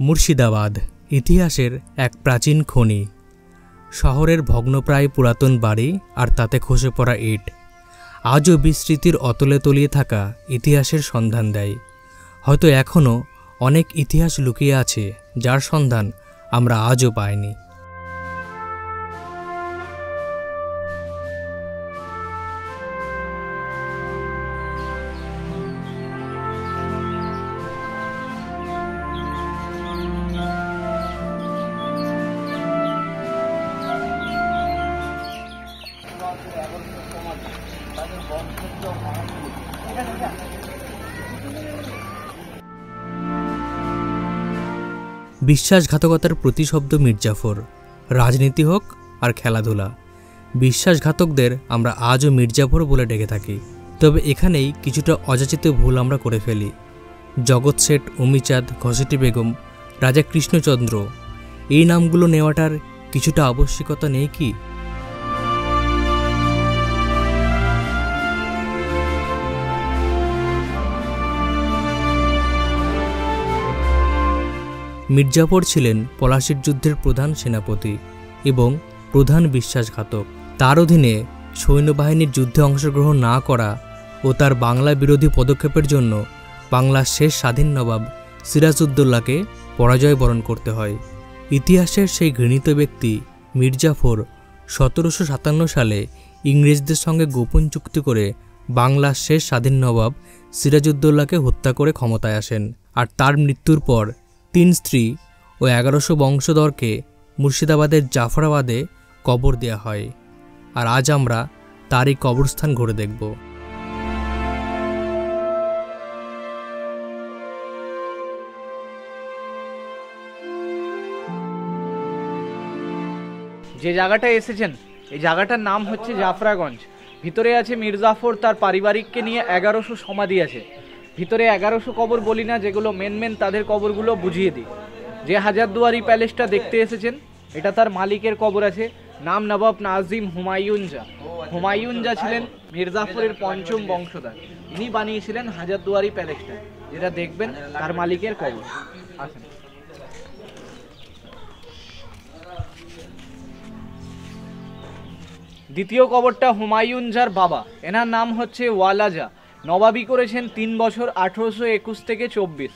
মুর্শিদাবাদ ইতিহাসের এক প্রাচীন খনি। শহরের ভগ্নপ্রায় পুরাতন বাড়ি আর তাতে খসে পড়া ইট আজও বিস্মৃতির অতলে তলিয়ে থাকা ইতিহাসের সন্ধান দেয়। হয়তো এখনও অনেক ইতিহাস লুকিয়ে আছে যার সন্ধান আমরা আজও পাইনি। বিশ্বাসঘাতকতার প্রতিশব্দ মির্জাফর। রাজনীতি হোক আর খেলাধুলা, বিশ্বাসঘাতকদের আমরা আজও মির্জাফর বলে ডেকে থাকি। তবে এখানেই কিছুটা অযাচিত ভুল আমরা করে ফেলি। জগৎ শেঠ, অমিচাঁদ, ঘসেটি বেগম, রাজা কৃষ্ণচন্দ্র এই নামগুলো নেওয়াটার কিছুটা আবশ্যিকতা নেই কি? মির্জাফর ছিলেন পলাশির যুদ্ধের প্রধান সেনাপতি এবং প্রধান বিশ্বাসঘাতক। তার অধীনে সৈন্যবাহিনীর যুদ্ধে অংশগ্রহণ না করা ও তার বাংলা বিরোধী পদক্ষেপের জন্য বাংলার শেষ স্বাধীন নবাব সিরাজউদ্দৌলাকে পরাজয় বরণ করতে হয়। ইতিহাসের সেই ঘৃণিত ব্যক্তি মির্জাফর 1757 সালে ইংরেজদের সঙ্গে গোপন চুক্তি করে বাংলার শেষ স্বাধীন নবাব সিরাজউদ্দৌলাকে হত্যা করে ক্ষমতায় আসেন। আর তার মৃত্যুর পর 3 স্ত্রী ও 1100 বংশধরকে মুর্শিদাবাদের জাফরাবাদে কবর দেয়া হয়। আর আজ আমরা তারই কবরস্থান ঘুরে দেখব। যে জায়গাটায় এসেছেন এই জায়গাটার নাম হচ্ছে জাফরাগঞ্জ। ভিতরে আছে মির্জাফর, তার পারিবারিককে নিয়ে 1100 সমাধি আছে। ভিতরে 1100 কবর বলি না, যেগুলো মেন তাদের কবরগুলো বুঝিয়ে দিই। যে হাজারদুয়ারি প্যালেসটা দেখতে এসেছেন এটা তার মালিকের কবর আছে, নাম নবাব নাজিম হুমায়ুন শাহ। হুমায়ুন শাহ ছিলেন মির্জাফরের 5ম বংশধর। ইনি বানিয়েছিলেন হাজারদুয়ারি প্যালেসটা, যেটা দেখবেন তার মালিকের কবর। আসেন। দ্বিতীয় কবরটা হুমায়ুন শাহর বাবা, এনার নাম হচ্ছে ওয়ালাজা। নবাবি করেছেন 3 বছর 1821 থেকে 24।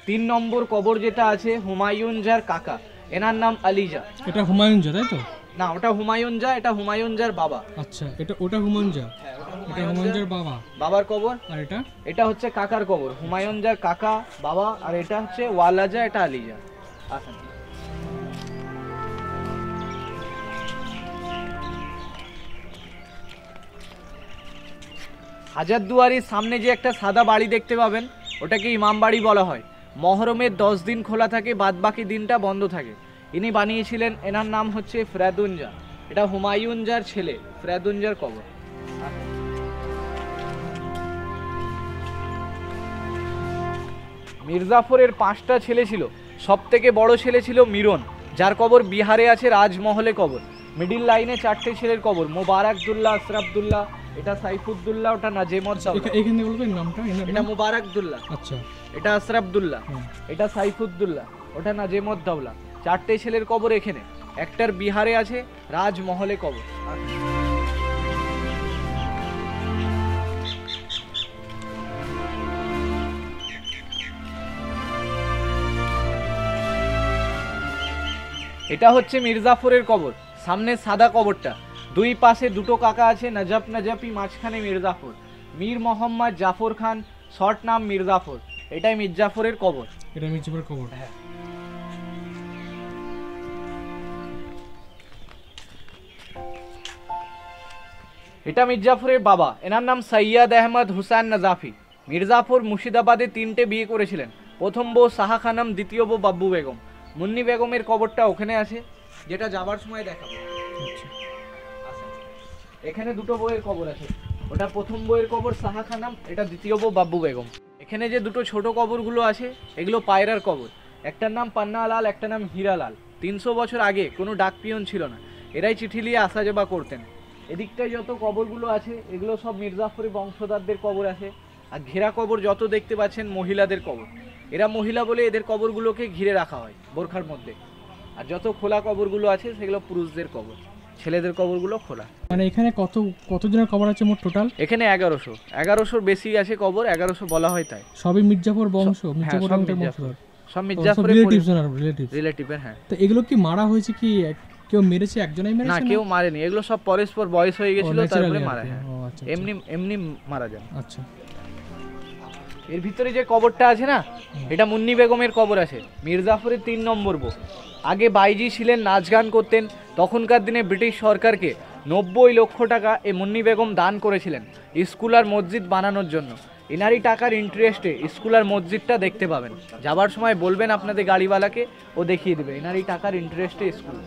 3 নম্বর কবর যেটা আছে হুমায়ুন শাহর কাকা, এনার নাম আলিজা। এটা হুমায়ুন শাহ তাই তো? না, ওটা হুমায়ুন শাহ, এটা হুমায়ুন শাহর বাবা। আচ্ছা, ওটা হুমায়ুন শাহ, এটা হুমায়ুন শাহর বাবা, বাবার কবর। আর এটা হচ্ছে কাকার কবর, হুমায়ুন শাহর কাকা বাবা। আর এটা হচ্ছে ওয়ালাজা, এটা আলিজা। আসেন। হাজারদুয়ারির সামনে যে একটা সাদা বাড়ি দেখতে পাবেন ওটাকে ইমাম বাড়ি বলা হয়। মহরমের 10 দিন খোলা থাকে, বাদ বাকি দিনটা বন্ধ থাকে। ইনি বানিয়েছিলেন, এনার নাম হচ্ছে ফেরাদুন শাহ। এটা হুমায়ুন শাহর ছেলে ফেরাদুন শাহর কবর। মির্জাফরের 5টা ছেলে ছিল, সব থেকে বড় ছেলে ছিল মিরন, যার কবর বিহারে আছে রাজমহলে কবর। মিডিল লাইনে 4টে ছেলের কবর, মোবারকদুল্লাহ, আশরাফদুল্লাহ, এটা সাইফুদ্দৌলা, ওটা নাজেমউদ্দৌলা। এখানে বলবেন নামটা? এটা মোবারকদুল্লাহ, আচ্ছা। এটা আশরাফদুল্লাহ, এটা সাইফুদ্দৌলা, ওটা নাজেমউদ্দৌলা। 4টে ছেলের কবর এখানে। একটার বিহারে আছে রাজমহলে কবর। এটা হচ্ছে মির্জাফরের কবর, সামনে সাদা কবরটা। 2 পাশে 2টো কাকা আছে, নাজাপি, মাঝখানে মির্জাফর। মীর মোহাম্মদ জাফর খান, শর্ট নাম মির্জাফর। এটাই মির্জাফরের কবর। এটা মির্জাফরের কবর, হ্যাঁ। এটা মির্জাফরের বাবা, এনার নাম সৈয়দ আহমদ হুসেন নাজাফি। মির্জাফর মুর্শিদাবাদে 3টে বিয়ে করেছিলেন। প্রথম বউ শাহা খানম, দ্বিতীয় বউ বাব্বু বেগম। মুন্নি বেগমের কবরটা ওখানে আছে, যেটা যাবার সময় দেখাবো। এখানে 2টো বউয়ের কবর আছে, ওটা প্রথম বউয়ের কবর শাহা খানম, এটা দ্বিতীয় বউ বাব্বু বেগম। এখানে যে 2টো ছোট কবরগুলো আছে এগুলো পায়রার কবর। একটার নাম পান্নালাল, একটা নাম হীরালাল। 300 বছর আগে কোনো ডাক পিয়ন ছিল না, এরাই চিঠি নিয়ে আসা যাওয়া করতেন। এদিকটায় যত কবরগুলো আছে এগুলো সব মির্জাফরের বংশধরদের কবর আছে। আর ঘেরা কবর যত দেখতে পাচ্ছেন মহিলাদের কবর। এরা মহিলা বলে এদের কবরগুলোকে ঘিরে রাখা হয় বোরখার মধ্যে। আর যত খোলা কবরগুলো আছে সেগুলো পুরুষদের কবর, ছেলেদের কবরগুলো খোলা। মানে এখানে কতজনের কবর আছে মোট টোটাল? এখানে 1100-1100 বেশি আছে কবর, 1100 বলা হয় তাই। সবই মির্জাফর বংশ, মির্জাফর সব বংশধর, সব মির্জাফরের রিলেটিভের। হ্যাঁ। তো এগুলো কি মারা হয়েছে, কি কেউ মেরেছে, একজনই মেরেছে? না, কেউ মারেনি, এগুলো সব পরস্পর বয়স হয়ে গেছিল তারপরে মারা। হ্যাঁ, এমনি এমনি মারা যান। আচ্ছা। এর ভিতরে যে কবরটা আছে না, এটা মুন্নি বেগমের কবর আছে, মির্জাফরের 3 নম্বর বউ। আগে বাইজি ছিলেন, নাচ গান করতেন। তখনকার দিনে ব্রিটিশ সরকারকে 90 লক্ষ টাকা এই মুন্নি বেগম দান করেছিলেন স্কুল আর মসজিদ বানানোর জন্য। এনারই টাকার ইন্টারেস্টে স্কুল আর মসজিদটা দেখতে পাবেন। যাবার সময় বলবেন আপনাদের গাড়িওয়ালাকে, ও দেখিয়ে দেবে। এনারই টাকার ইন্টারেস্টে স্কুল।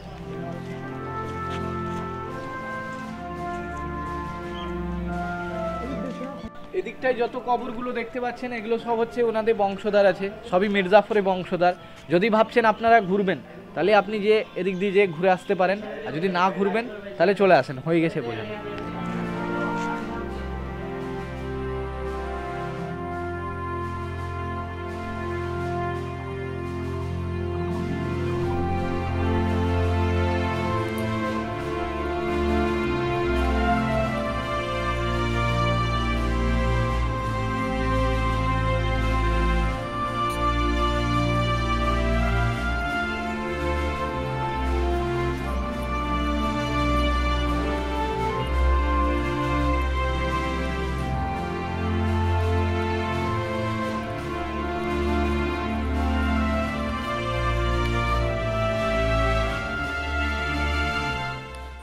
এদিকটায় যত কবরগুলো দেখতে পাচ্ছেন এগুলো সব হচ্ছে ওনাদের বংশধর আছে, সবই মির্জাফরের বংশধর। যদি ভাবছেন আপনারা ঘুরবেন, তাহলে আপনি যে এদিক দিয়ে যে ঘুরে আসতে পারেন, আর যদি না ঘুরবেন তাহলে চলে আসেন, হয়ে গেছে বোঝানো।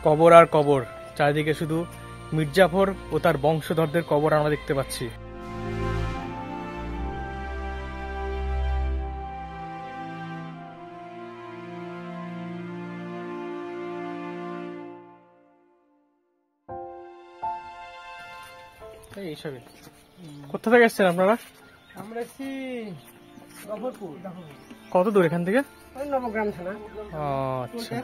কবর আর কবর, চারিদিকে শুধু মির্জাফর ও তার বংশধরদের কবর আমরা দেখতে পাচ্ছি। এইসবই। কোথা থেকে এসছেন আপনারা? আমরা এসছি গফরপুর। কত দূর এখান থেকে? নবগ্রাম থানা। আচ্ছা।